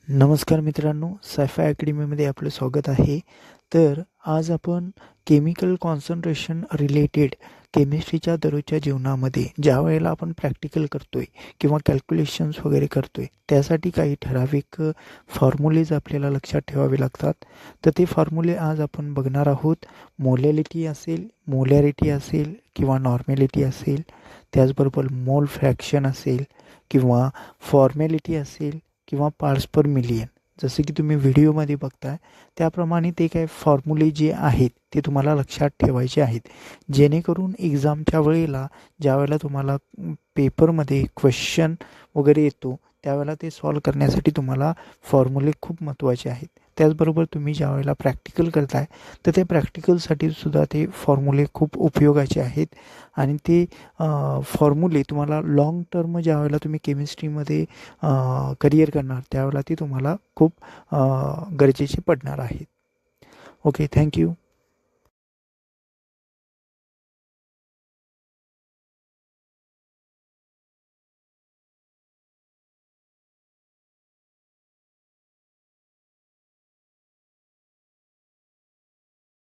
नमस्कार मित्रांनो, सायफाय अकॅडमीमध्ये आपलं स्वागत आहे. तर आज आपण केमिकल कॉन्सन्ट्रेशन रिलेटेड केमिस्ट्रीच्या दररोजच्या जीवनामध्ये ज्या वेळेला आपण प्रॅक्टिकल करतोय किंवा कॅल्क्युलेशन्स वगैरे करतोय, त्यासाठी काही ठराविक फॉर्म्युलेज आपल्याला लक्षात ठेवावे लागतात. तर ते फॉर्म्युले आज आपण बघणार आहोत. मोलॅलिटी असेल, मोलॅरिटी असेल किंवा नॉर्मॅलिटी असेल, त्याचबरोबर मोल फ्रॅक्शन असेल किंवा फॉर्मॅलिटी असेल किंवा पार्ट्स पर मिलियन. जसे की तुम्ही व्हिडिओमध्ये बघताय त्याप्रमाणे ते काही फॉर्म्युले जे आहेत ते तुम्हाला लक्षात ठेवायचे आहेत, जेणेकरून एक्झामच्या वेळेला ज्यावेळेला तुम्हाला पेपरमध्ये क्वेश्चन वगैरे येतो त्यावेळेला ते सॉल्व करण्यासाठी तुम्हाला फॉर्म्युले खूप महत्त्वाचे आहेत. त्याचबरोबर तुम्ही ज्यावेळेला प्रॅक्टिकल करताय तर ते प्रॅक्टिकलसाठी सुद्धा ते फॉर्म्युले खूप उपयोगाचे आहेत. आणि ते फॉर्म्युले तुम्हाला लाँग टर्म ज्यावेळेला तुम्ही केमिस्ट्रीमध्ये करिअर करणार त्यावेळेला ती तुम्हाला खूप गरजेचे पडणार आहेत. Okay, thank you.